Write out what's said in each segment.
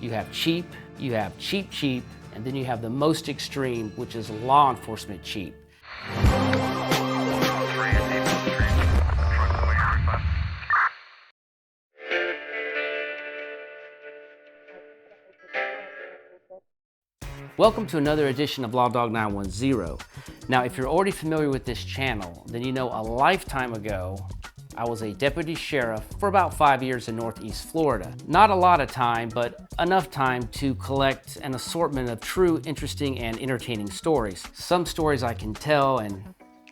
You have cheap, you have cheap cheap, and then you have the most extreme, which is law enforcement cheap. Welcome to another edition of Law Dog 910. Now, if you're already familiar with this channel, then you know a lifetime ago, I was a deputy sheriff for about 5 years in Northeast Florida. Not a lot of time, but enough time to collect an assortment of true, interesting, and entertaining stories. Some stories I can tell and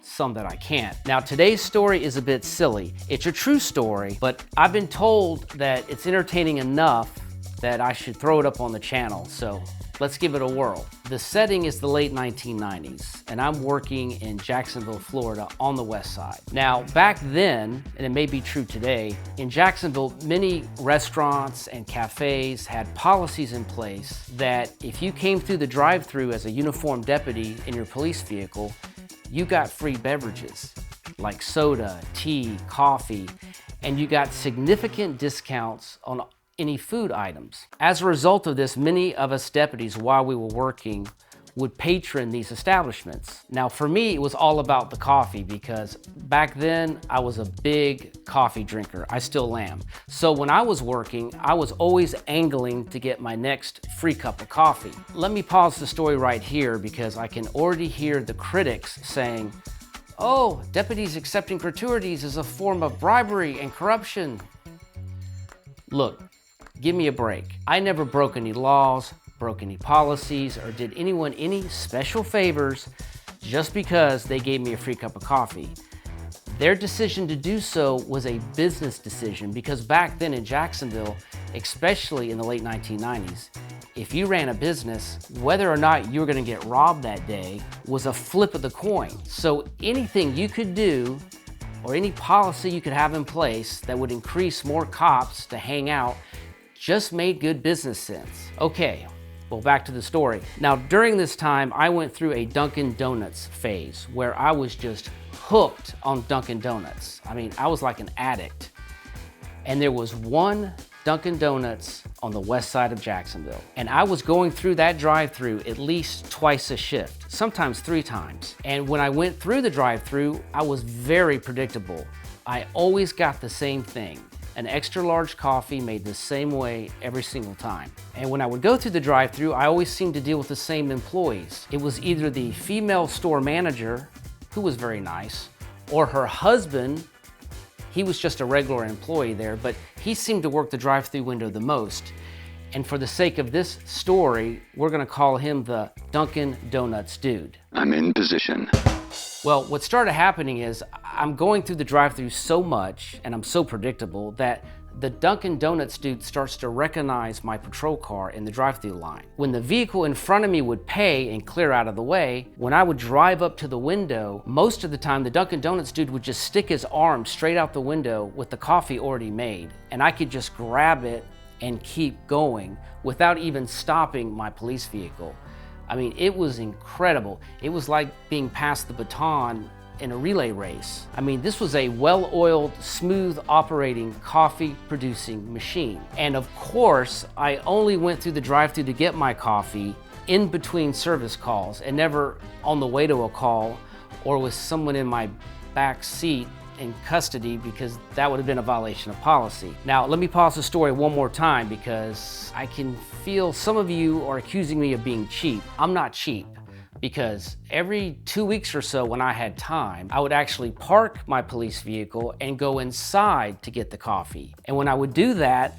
some that I can't. Now, today's story is a bit silly. It's a true story, but I've been told that it's entertaining enough that I should throw it up on the channel, so let's give it a whirl. The setting is the late 1990s, and I'm working in Jacksonville, Florida on the west side. Now, back then, and it may be true today, in Jacksonville, many restaurants and cafes had policies in place that if you came through the drive-thru as a uniformed deputy in your police vehicle, you got free beverages like soda, tea, coffee, and you got significant discounts on any food items. As a result of this, many of us deputies, while we were working, would patron these establishments. Now, for me, it was all about the coffee because back then I was a big coffee drinker. I still am. So when I was working, I was always angling to get my next free cup of coffee. Let me pause the story right here because I can already hear the critics saying, "Oh, deputies accepting gratuities is a form of bribery and corruption." Look, give me a break. I never broke any laws, broke any policies, or did anyone any special favors just because they gave me a free cup of coffee. Their decision to do so was a business decision because back then in Jacksonville, especially in the late 1990s, if you ran a business, whether or not you were gonna get robbed that day was a flip of the coin. So anything you could do or any policy you could have in place that would increase more cops to hang out just made good business sense. Okay, well, back to the story. Now, during this time, I went through a Dunkin Donuts phase where I was just hooked on Dunkin Donuts. I mean, I was like an addict. And there was one Dunkin Donuts on the west side of Jacksonville. And I was going through that drive-thru at least twice a shift, sometimes 3 times. And when I went through the drive-thru, I was very predictable. I always got the same thing. An extra large coffee made the same way every single time. And when I would go through the drive-thru, I always seemed to deal with the same employees. It was either the female store manager, who was very nice, or her husband. He was just a regular employee there, but he seemed to work the drive-thru window the most. And for the sake of this story, we're gonna call him the Dunkin Donuts dude. I'm in position. Well, what started happening is I'm going through the drive-thru so much and I'm so predictable that the Dunkin Donuts dude starts to recognize my patrol car in the drive-thru line. When the vehicle in front of me would pay and clear out of the way, when I would drive up to the window, most of the time the Dunkin Donuts dude would just stick his arm straight out the window with the coffee already made, and I could just grab it and keep going without even stopping my police vehicle. I mean, it was incredible. It was like being passed the baton in a relay race. I mean, this was a well-oiled, smooth operating coffee producing machine. And of course, I only went through the drive-thru to get my coffee in between service calls and never on the way to a call or with someone in my back seat in custody because that would have been a violation of policy. Now, let me pause the story one more time because I can feel some of you are accusing me of being cheap. I'm not cheap because every 2 weeks or so when I had time, I would actually park my police vehicle and go inside to get the coffee. And when I would do that,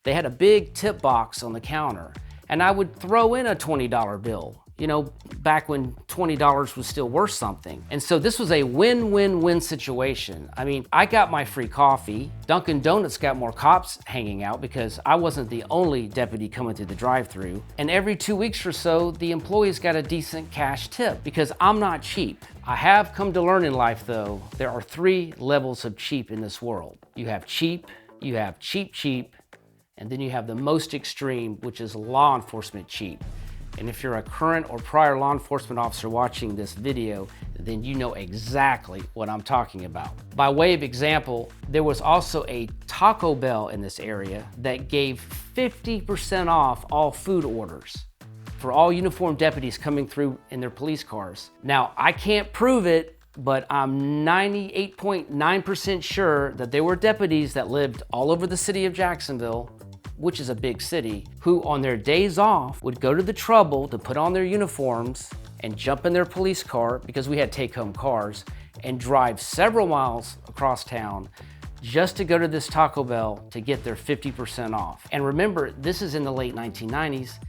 they had a big tip box on the counter and I would throw in a $20 bill. You know, back when $20 was still worth something. And so this was a win-win-win situation. I mean, I got my free coffee. Dunkin Donuts got more cops hanging out because I wasn't the only deputy coming through the drive-thru. And every 2 weeks or so, the employees got a decent cash tip because I'm not cheap. I have come to learn in life though, there are 3 levels of cheap in this world. You have cheap, you have cheap cheap, and then you have the most extreme, which is law enforcement cheap. And if you're a current or prior law enforcement officer watching this video, then you know exactly what I'm talking about. By way of example, there was also a Taco Bell in this area that gave 50% off all food orders for all uniformed deputies coming through in their police cars. Now, I can't prove it, but I'm 98.9% sure that there were deputies that lived all over the city of Jacksonville, which is a big city, who on their days off would go to the trouble to put on their uniforms and jump in their police car, because we had take-home cars, and drive several miles across town just to go to this Taco Bell to get their 50% off. And remember, this is in the late 1990s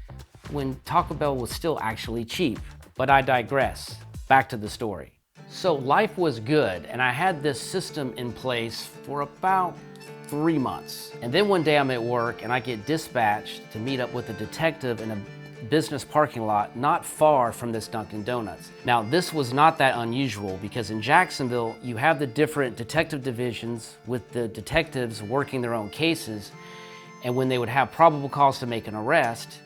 when Taco Bell was still actually cheap. But I digress. Back to the story. So life was good, and I had this system in place for about 3 months. And then one day I'm at work and I get dispatched to meet up with a detective in a business parking lot not far from this Dunkin Donuts. Now, this was not that unusual, because in Jacksonville, you have the different detective divisions with the detectives working their own cases. And when they would have probable cause to make an arrest,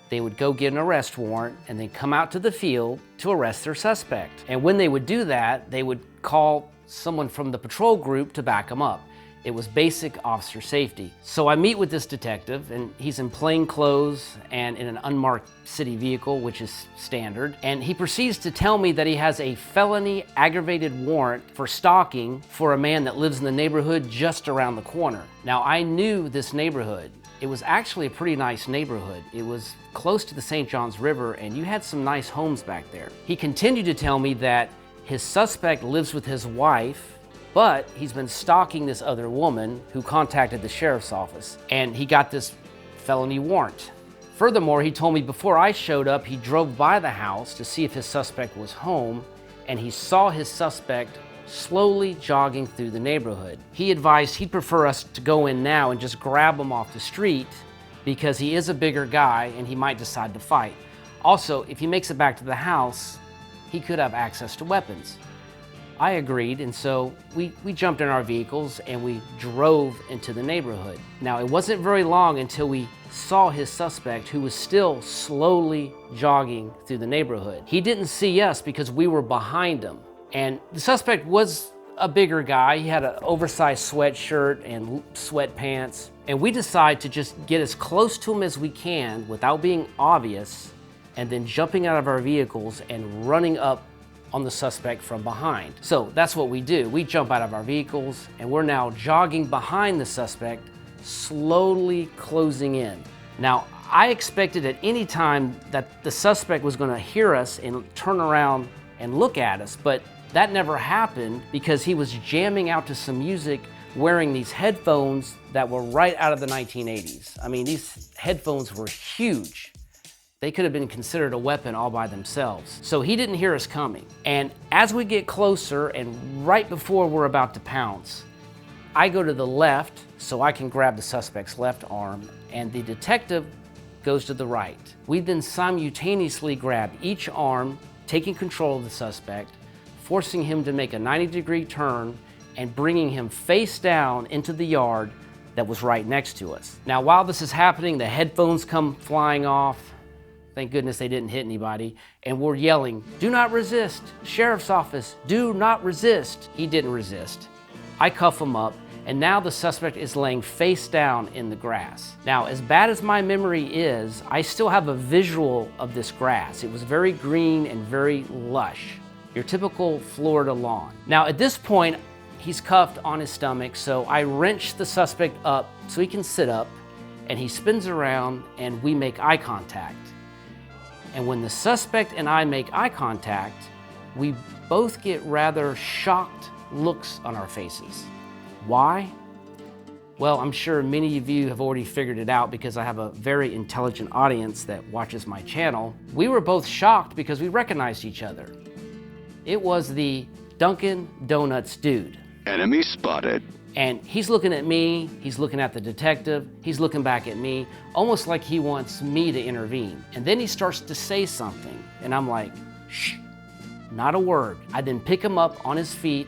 they would go get an arrest warrant and then come out to the field to arrest their suspect. And when they would do that, they would call someone from the patrol group to back them up. It was basic officer safety. So I meet with this detective, and he's in plain clothes and in an unmarked city vehicle, which is standard. And he proceeds to tell me that he has a felony aggravated warrant for stalking for a man that lives in the neighborhood just around the corner. Now, I knew this neighborhood. It was actually a pretty nice neighborhood. It was close to the St. Johns River, and you had some nice homes back there. He continued to tell me that his suspect lives with his wife, but he's been stalking this other woman who contacted the sheriff's office, and he got this felony warrant. Furthermore, he told me before I showed up, he drove by the house to see if his suspect was home, and he saw his suspect slowly jogging through the neighborhood. He advised he'd prefer us to go in now and just grab him off the street, because he is a bigger guy and he might decide to fight. Also, if he makes it back to the house, he could have access to weapons. I agreed, and so we jumped in our vehicles and we drove into the neighborhood. Now, it wasn't very long until we saw his suspect, who was still slowly jogging through the neighborhood. He didn't see us because we were behind him. And the suspect was a bigger guy. He had an oversized sweatshirt and sweatpants. And we decided to just get as close to him as we can without being obvious, and then jumping out of our vehicles and running up on the suspect from behind. So that's what we do. We jump out of our vehicles and we're now jogging behind the suspect, slowly closing in. Now, I expected at any time that the suspect was going to hear us and turn around and look at us, but that never happened, because he was jamming out to some music wearing these headphones that were right out of the 1980s. I mean, these headphones were huge. They could have been considered a weapon all by themselves. So he didn't hear us coming. And as we get closer and right before we're about to pounce, I go to the left so I can grab the suspect's left arm, and the detective goes to the right. We then simultaneously grab each arm, taking control of the suspect, forcing him to make a 90-degree turn and bringing him face down into the yard that was right next to us. Now, while this is happening, the headphones come flying off. Thank goodness they didn't hit anybody. And we're yelling, "Do not resist! Sheriff's office, do not resist!" He didn't resist. I cuff him up, and now the suspect is laying face down in the grass. Now, as bad as my memory is, I still have a visual of this grass. It was very green and very lush. Your typical Florida lawn. Now, at this point, he's cuffed on his stomach, so I wrench the suspect up so he can sit up, and he spins around and we make eye contact. And when the suspect and I make eye contact, we both get rather shocked looks on our faces. Why? Well, I'm sure many of you have already figured it out, because I have a very intelligent audience that watches my channel. We were both shocked because we recognized each other. It was the Dunkin Donuts dude. Enemy spotted. And he's looking at me, he's looking at the detective, he's looking back at me, almost like he wants me to intervene. And then he starts to say something, and I'm like, shh, not a word. I then pick him up on his feet,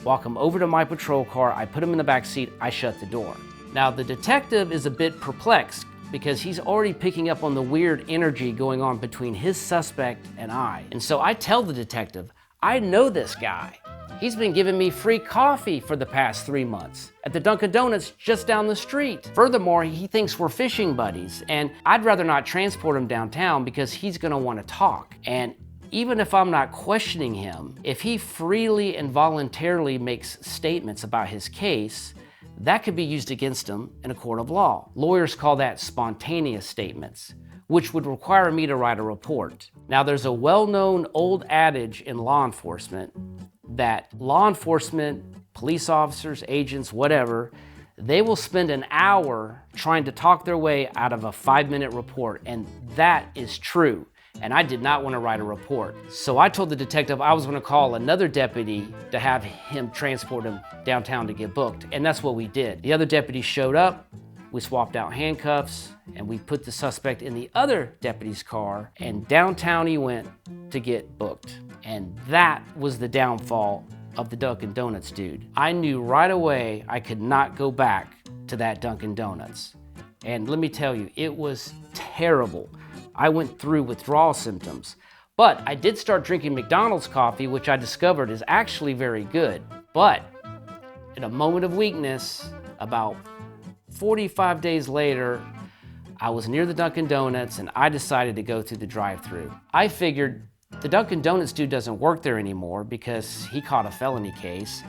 walk him over to my patrol car, I put him in the back seat, I shut the door. Now, the detective is a bit perplexed, because he's already picking up on the weird energy going on between his suspect and I. And so I tell the detective, I know this guy. He's been giving me free coffee for the past 3 months at the Dunkin Donuts just down the street. Furthermore, he thinks we're fishing buddies, and I'd rather not transport him downtown because he's gonna wanna talk. And even if I'm not questioning him, if he freely and voluntarily makes statements about his case, that could be used against him in a court of law. Lawyers call that spontaneous statements, which would require me to write a report. Now, there's a well-known old adage in law enforcement that law enforcement, police officers, agents, whatever, they will spend an hour trying to talk their way out of a 5-minute report, and that is true. And I did not want to write a report. So I told the detective I was going to call another deputy to have him transport him downtown to get booked. And that's what we did. The other deputy showed up, we swapped out handcuffs, and we put the suspect in the other deputy's car, and downtown he went to get booked. And that was the downfall of the Dunkin Donuts dude. I knew right away I could not go back to that Dunkin Donuts. And let me tell you, it was terrible. I went through withdrawal symptoms. But I did start drinking McDonald's coffee, which I discovered is actually very good. But in a moment of weakness, about 45 days later, I was near the Dunkin Donuts and I decided to go through the drive-thru. I figured the Dunkin Donuts dude doesn't work there anymore because he caught a felony case.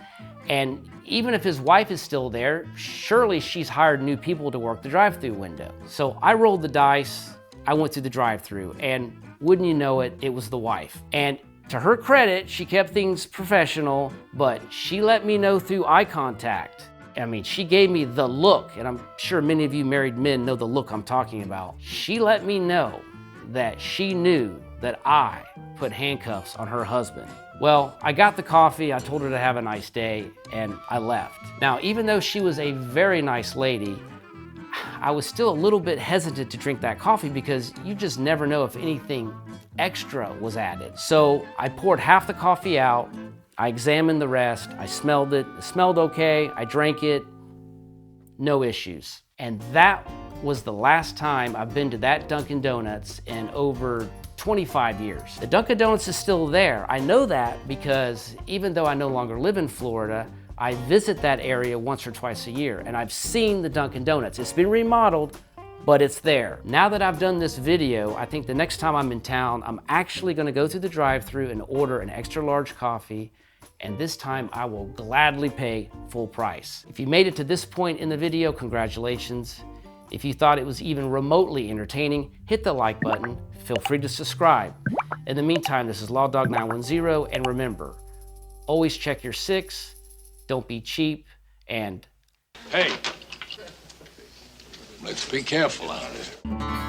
And even if his wife is still there, surely she's hired new people to work the drive-thru window. So I rolled the dice. I went through the drive-thru, and wouldn't you know it, it was the wife. And to her credit, she kept things professional, but she let me know through eye contact. I mean, she gave me the look, and I'm sure many of you married men know the look I'm talking about. She let me know that she knew that I put handcuffs on her husband. Well, I got the coffee, I told her to have a nice day, and I left. Now, even though she was a very nice lady, I was still a little bit hesitant to drink that coffee because you just never know if anything extra was added. So I poured half the coffee out, I examined the rest, I smelled it smelled okay, I drank it, no issues. And that was the last time I've been to that Dunkin Donuts in over 25 years. The Dunkin Donuts is still there. I know that because even though I no longer live in Florida, I visit that area once or twice a year, and I've seen the Dunkin Donuts. It's been remodeled, but it's there. Now that I've done this video, I think the next time I'm in town, I'm actually gonna go through the drive-thru and order an extra large coffee, and this time I will gladly pay full price. If you made it to this point in the video, congratulations. If you thought it was even remotely entertaining, hit the like button. Feel free to subscribe. In the meantime, this is LawDog910, and remember, always check your six, don't be cheap, and... Hey, let's be careful out there.